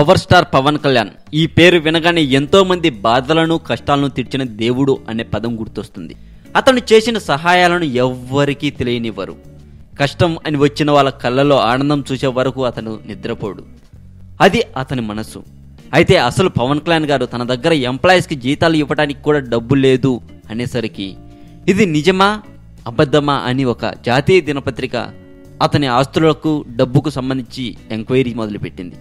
Power star Pawan Kalyan ఈ పేరు వినగానే ఎంతో మంది బాధలను కష్టాలను తీర్చిన దేవుడు అనే పదం గుర్తొస్తుంది. అతను చేసిన సహాయాలను ఎవ్వరికీ తెలియనివ్వరు. కష్టం అని వచ్చిన వాళ్ళ కళ్ళలో ఆనందం చూసే వరకు అతను నిద్రపోడు. అది అతని మనసు. అయితే అసలు పవన్ కళ్యాణ్ గారు తన దగ్గర ఎంప్లాయీస్కి జీతాలు ఇవ్వడానికి కూడా డబ్బు లేదు అనేసరికి ఇది నిజమా అబద్ధమా అని ఒక జాతీయ దినపత్రిక అతని ఆస్తులకు డబ్బుకు సంబంధించి ఎంక్వైరీ మొదలుపెట్టింది.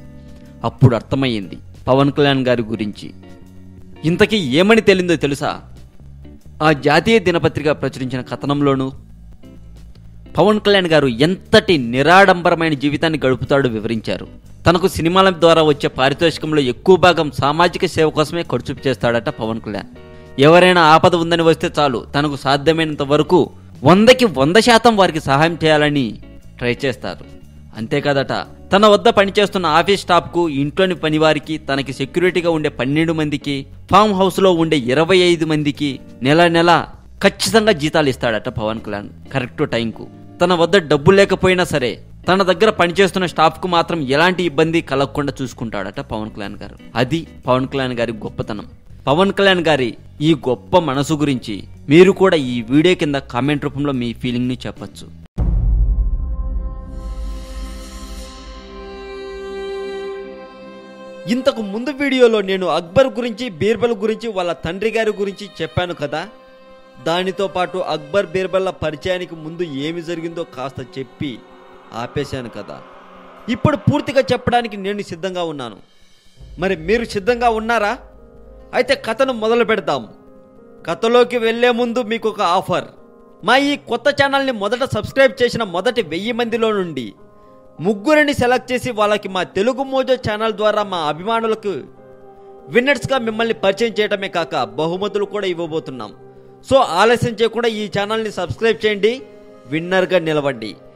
అప్పుడు అర్థమయ్యింది పవన్ కళ్యాణ్ గారి గురించి. ఇంతకీ ఏమని తెలిందో తెలుసా? ఆ జాతీయ దినపత్రిక ప్రచురించిన కథనంలోనూ పవన్ కళ్యాణ్ గారు ఎంతటి నిరాడంబరమైన జీవితాన్ని గడుపుతాడో వివరించారు. తనకు సినిమాల ద్వారా వచ్చే పారితోషికంలో ఎక్కువ భాగం సామాజిక సేవ కోసమే ఖర్చు చేస్తాడట పవన్ కళ్యాణ్. ఎవరైనా ఆపద ఉందని వస్తే చాలు తనకు సాధ్యమైనంత వరకు 100కి 100% వారికి సహాయం చేయాలని ట్రై చేస్తారు. అంతేకాదట, తన వద్ద పనిచేస్తున్న ఆఫీస్ స్టాఫ్కు, ఇంట్లోని పనివారికి, తనకి సెక్యూరిటీగా ఉండే 12 మందికి, ఫామ్ హౌస్లో ఉండే 25 మందికి నెల ఖచ్చితంగా జీతాలు ఇస్తాడట పవన్ కళ్యాణ్ కరెక్ట్ టైంకు. తన వద్ద డబ్బు లేకపోయినా సరే తన దగ్గర పనిచేస్తున్న స్టాఫ్కు మాత్రం ఎలాంటి ఇబ్బంది కలగకుండా చూసుకుంటాడట పవన్ కళ్యాణ్ గారు. అది పవన్ కళ్యాణ్ గారి గొప్పతనం. పవన్ కళ్యాణ్ గారి ఈ గొప్ప మనసు గురించి మీరు కూడా ఈ వీడియో కింద కామెంట్ రూపంలో మీ ఫీలింగ్ని చెప్పచ్చు. ఇంతకు ముందు వీడియోలో నేను అక్బర్ గురించి, బీర్బల్ గురించి, వాళ్ళ తండ్రి గారి గురించి చెప్పాను కదా. దానితో పాటు అక్బర్ బీర్బల్ల పరిచయానికి ముందు ఏమి జరిగిందో కాస్త చెప్పి ఆపేశాను కదా. ఇప్పుడు పూర్తిగా చెప్పడానికి నేను సిద్ధంగా ఉన్నాను. మరి మీరు సిద్ధంగా ఉన్నారా? అయితే కథను మొదలు పెడదాం. కథలోకి వెళ్లే ముందు మీకు ఒక ఆఫర్. మా ఈ కొత్త ఛానల్ని మొదట సబ్స్క్రైబ్ చేసిన మొదటి 1000 మందిలో నుండి 3 సెలెక్ట్ చేసి వాళ్ళకి మా తెలుగు మోజో ఛానల్ ద్వారా మా అభిమానులకు విన్నర్స్గా మిమ్మల్ని పరిచయం చేయడమే కాక బహుమతులు కూడా ఇవ్వబోతున్నాం. సో ఆలస్యం చేయకుండా ఈ ఛానల్ని సబ్స్క్రైబ్ చేయండి, విన్నర్గా నిలవండి.